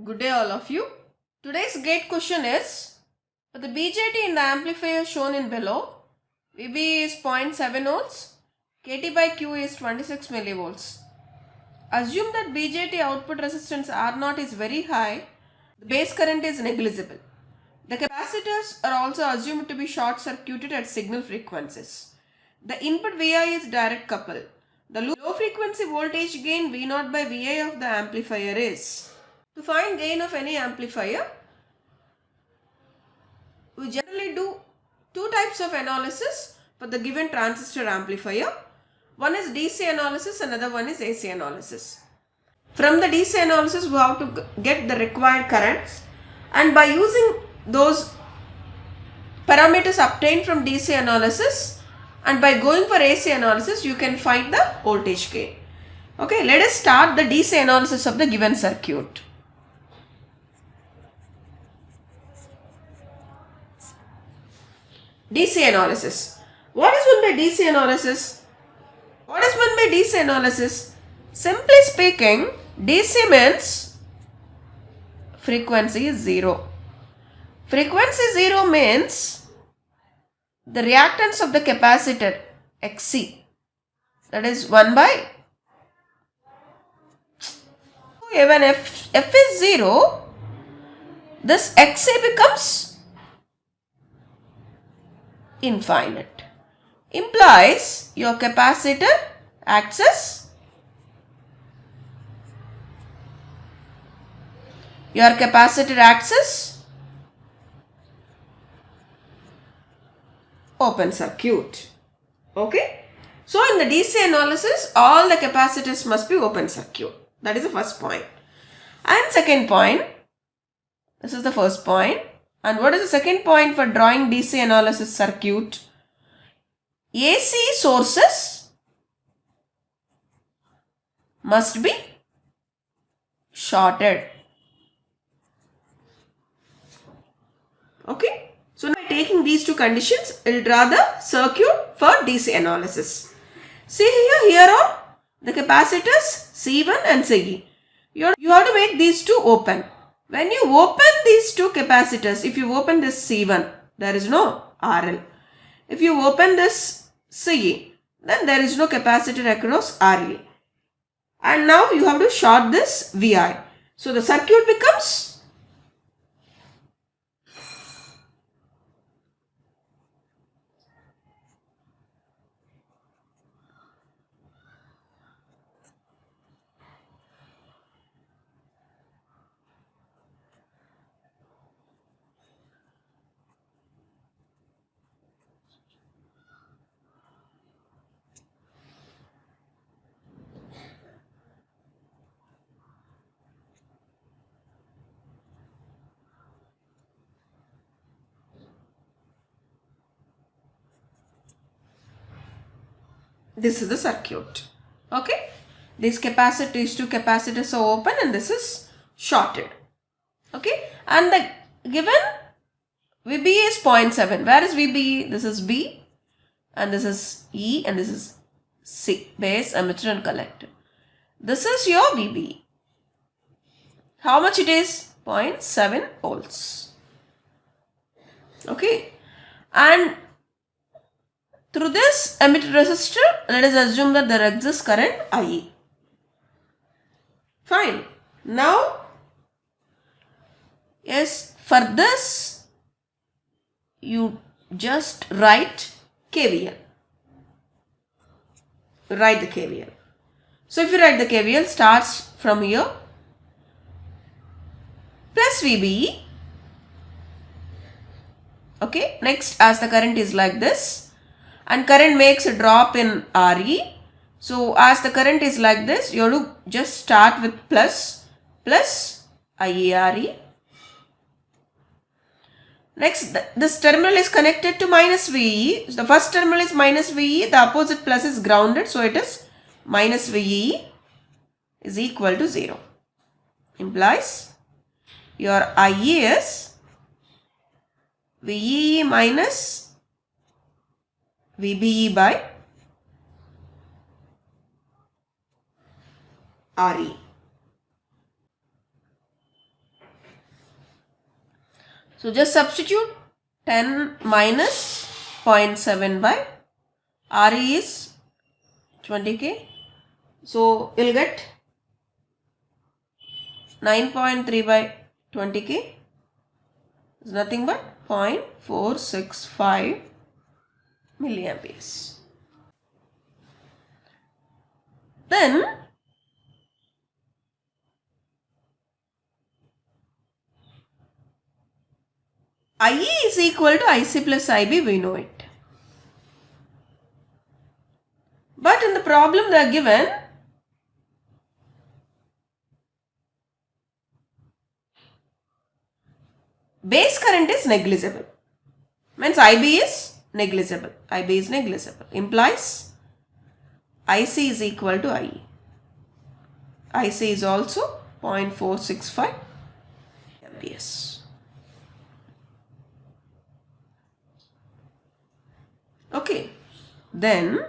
Good day all of you. Today's gate question is, for the BJT in the amplifier shown in below, VB is 0.7 volts, KT by Q is 26 millivolts. Assume that BJT output resistance R0 is very high, the base current is negligible. The capacitors are also assumed to be short circuited at signal frequencies. The input Vi is direct coupled. The low frequency voltage gain V0 by Vi of the amplifier is. To find gain of any amplifier, we generally do two types of analysis for the given transistor amplifier. One is DC analysis, another one is AC analysis. From the DC analysis, we have to get the required currents, and by using those parameters obtained from DC analysis and by going for AC analysis, you can find the voltage gain. Okay, let us start the DC analysis of the given circuit. DC analysis. What is meant by DC analysis? What is meant by DC analysis? Simply speaking, DC means frequency is 0. Frequency 0 means the reactance of the capacitor Xc, that is 1 by. When F is 0, this Xc becomes infinite. Implies your capacitor acts as open circuit. Okay. So in the DC analysis, all the capacitors must be open circuit. That is the first point. And second point, this is the first point. And what is the second point for drawing DC analysis circuit? AC sources must be shorted. Okay. So by taking these two conditions, we will draw the circuit for DC analysis. See here are the capacitors C1 and Ce. You have to make these two open. When you open these two capacitors, if you open this C1, there is no RL. If you open this Ce, then there is no capacitor across RE. And now you have to short this Vi. So the circuit becomes this is the circuit. Okay. These two capacitors are open and this is shorted. Okay. And the given VB is 0.7. Where is VB? This is B and this is E and this is C, base, emitter and collector. This is your VB. How much it is? 0.7 volts. Okay. And through this emitter resistor, let us assume that there exists current IE. Fine. Now, yes, for this, you just write KVL. Write the KVL. So, if you write the KVL, starts from here. Plus VBE. Okay. Next, as the current is like this. And current makes a drop in RE. So, as the current is like this, you have to just start with plus IERE. Next, this terminal is connected to minus VE. So, the first terminal is minus VE. The opposite plus is grounded. So, it is minus VE is equal to 0. Implies your IE is VE minus VBE by RE. So just substitute 10 minus 0.7 by RE is 20k. So you'll get 9.3 by 20k is nothing but 0.465 milliamperes. Then IE is equal to IC plus IB, we know it. But in the problem they are given base current is negligible. Means IB is negligible. IB is negligible. Implies IC is equal to IE. IC is also 0.465 amperes. Okay. Then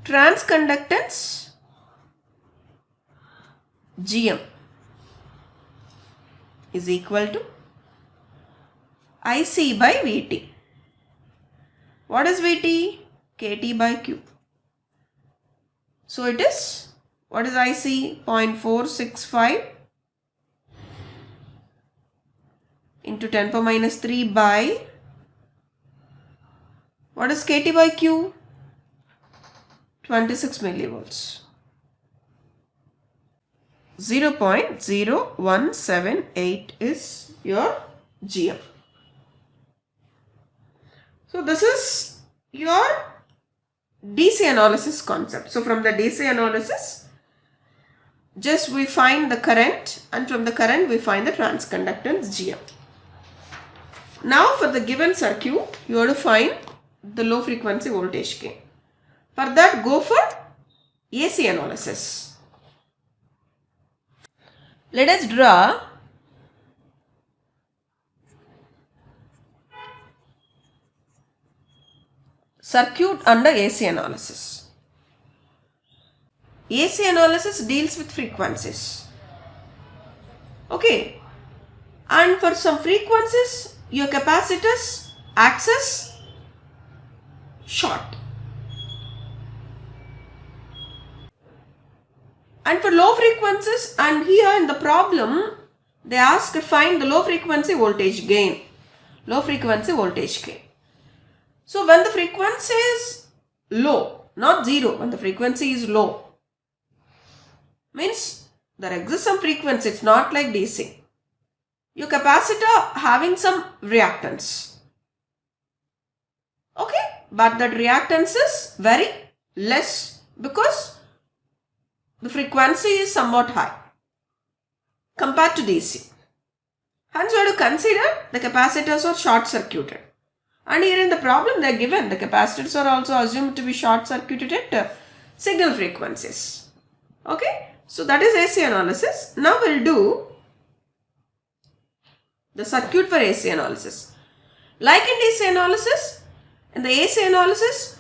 transconductance GM is equal to IC by VT. What is VT? KT by Q. So it is, what is IC? 0.465 into 10 power minus 3 by, what is KT by Q? 26 millivolts. 0.0178 is your GM. So this is your DC analysis concept. So from the DC analysis, just we find the current, and from the current we find the transconductance GM. Now for the given circuit, you have to find the low frequency voltage gain. For that, go for AC analysis. Let us draw circuit under AC analysis. AC analysis deals with frequencies. Okay. And for some frequencies, your capacitors acts as short. And for low frequencies, and here in the problem, they ask to find the low frequency voltage gain. Low frequency voltage gain. So when the frequency is low, not zero, when the frequency is low, means there exists some frequency, it's not like DC. Your capacitor having some reactance. Okay, but that reactance is very less because the frequency is somewhat high compared to DC. Hence, you have to consider the capacitors are short circuited. And here in the problem they are given, the capacitors are also assumed to be short circuited at signal frequencies. Okay, so that is AC analysis. Now we will do the circuit for AC analysis. Like in DC analysis, in the AC analysis,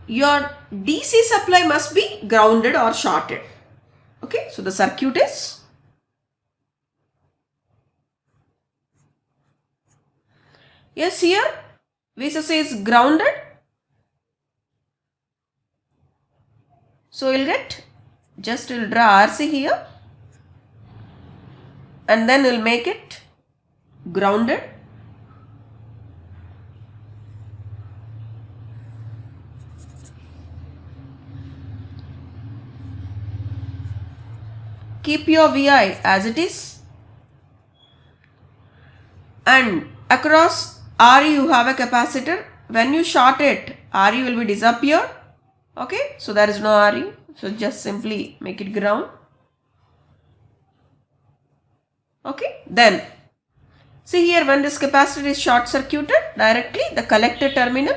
your DC supply must be grounded or shorted. Okay, so the circuit is yes, here VCC is grounded. So we'll get, just we'll draw RC here and then we'll make it grounded. Keep your VI as it is, and across RE you have a capacitor. When you short it, RE will be disappeared. Okay, so there is no RE, so just simply make it ground. Okay, then see here, when this capacitor is short circuited, directly the collector terminal,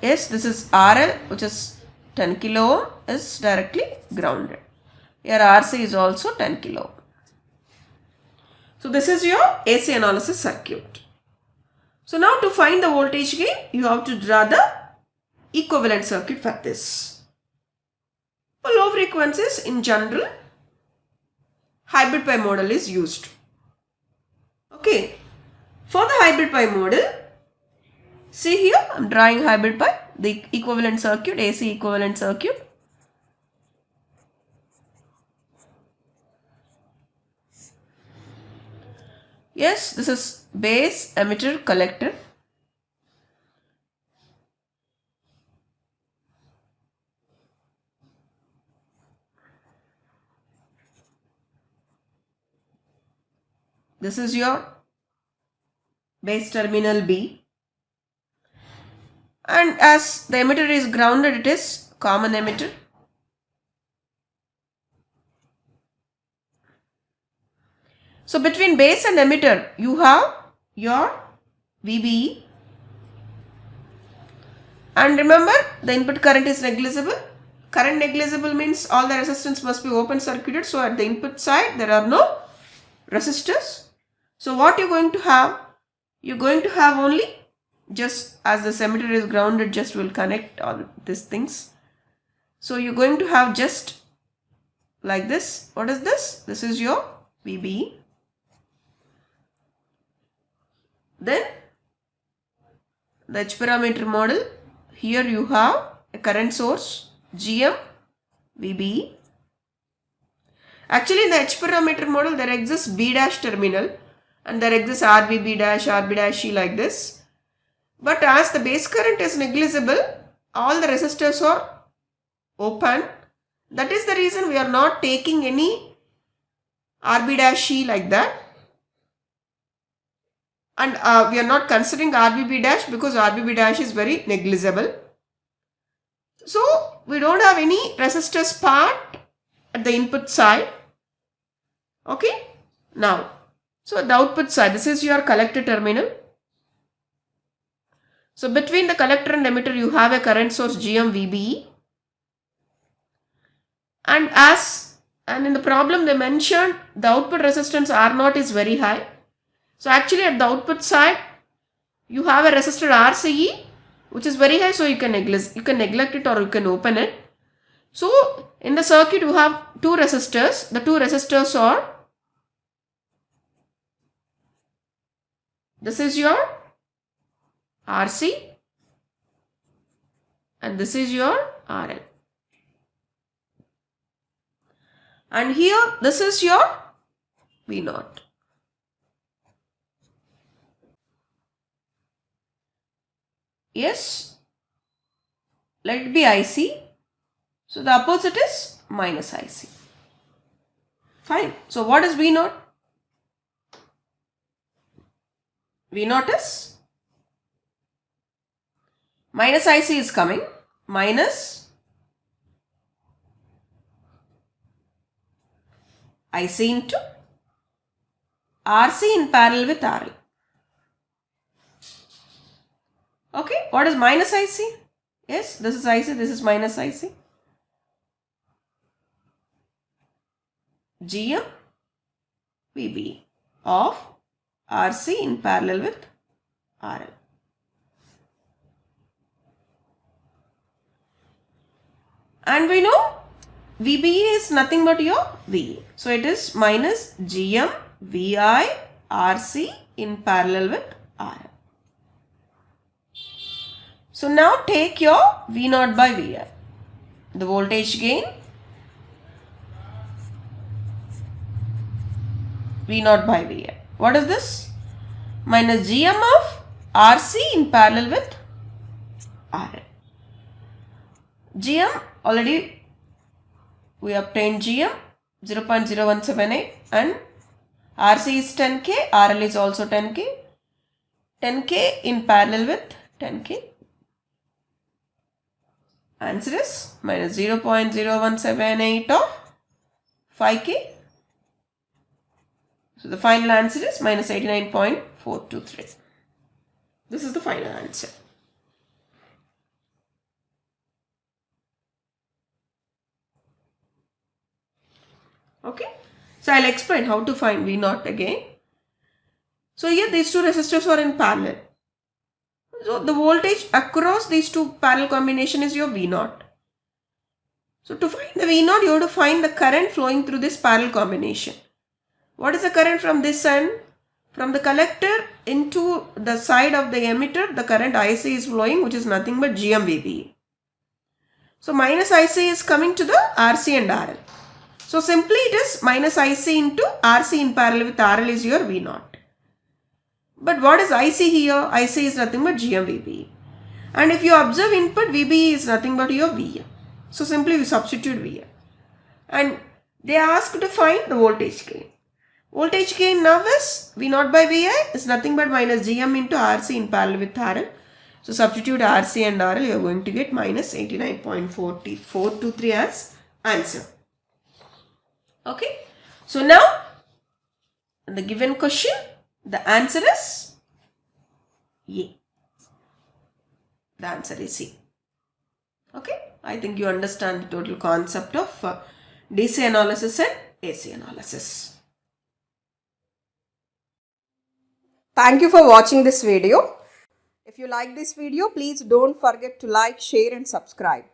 yes, this is RL, which is 10 kilo ohm, is directly grounded. Here RC is also 10 kilo ohm. So this is your AC analysis circuit. So now to find the voltage gain, you have to draw the equivalent circuit for this. For low frequencies in general, hybrid pi model is used. Okay, for the hybrid pi model, see here I am drawing hybrid pi, the equivalent circuit, AC equivalent circuit. Yes, this is base, emitter, collector. This is your base terminal B. And as the emitter is grounded, it is common emitter. So between base and emitter, you have your VBE. And remember, the input current is negligible. Current negligible means all the resistance must be open circuited. So at the input side, there are no resistors. So what you're going to have? You're going to have only, just as this emitter is grounded, just will connect all these things. So you're going to have just like this. What is this? This is your VBE. Then the H parameter model. Here you have a current source GM VBE. Actually in the H parameter model there exists B dash terminal and there exists RB dash E like this. But as the base current is negligible, all the resistors are open. That is the reason we are not taking any RB dash E like that. And we are not considering RBB dash because RBB dash is very negligible. So we don't have any resistors part at the input side. Okay. Now, so the output side, this is your collector terminal. So between the collector and emitter, you have a current source GM VBE. And in the problem they mentioned the output resistance R0 is very high. So actually at the output side, you have a resistor RCE which is very high, so you can neglect it or you can open it. So in the circuit you have two resistors. The two resistors are, this is your RC and this is your RL. And here this is your V0. Yes, let it be IC. So the opposite is minus IC. Fine. So what is V0? V0 is minus IC is coming, minus IC into RC in parallel with RL. Okay, what is minus IC? Yes, this is IC, this is minus IC. GM VB of RC in parallel with RL. And we know VBE is nothing but your VE. So it is minus GM VI RC in parallel with RL. So now take your V0 by Vi. The voltage gain V0 by Vi. What is this? Minus GM of RC in parallel with RL. GM already we obtained GM 0.0178 and RC is 10K, RL is also 10K. 10K in parallel with 10K. Answer is minus 0.0178 of 5K. So the final answer is minus 89.423. This is the final answer. Okay. So I'll explain how to find V0 again. So here these two resistors are in parallel. So the voltage across these two parallel combination is your V0. So to find the V0, you have to find the current flowing through this parallel combination. What is the current from this end? From the collector into the side of the emitter, the current IC is flowing, which is nothing but GMVB. So minus IC is coming to the RC and RL. So simply it is minus IC into RC in parallel with RL is your V0. But what is IC here? IC is nothing but GMVB. And if you observe input, VB is nothing but your VM. So simply we substitute VM. And they asked to find the voltage gain. Voltage gain now is V0 by Vi is nothing but minus Gm into RC in parallel with RL. So substitute RC and RL, you are going to get minus 89.423 as answer. Okay. So now, in the given question, the answer is A. The answer is C. Okay. I think you understand the total concept of DC analysis and AC analysis. Thank you for watching this video. If you like this video, please don't forget to like, share and subscribe.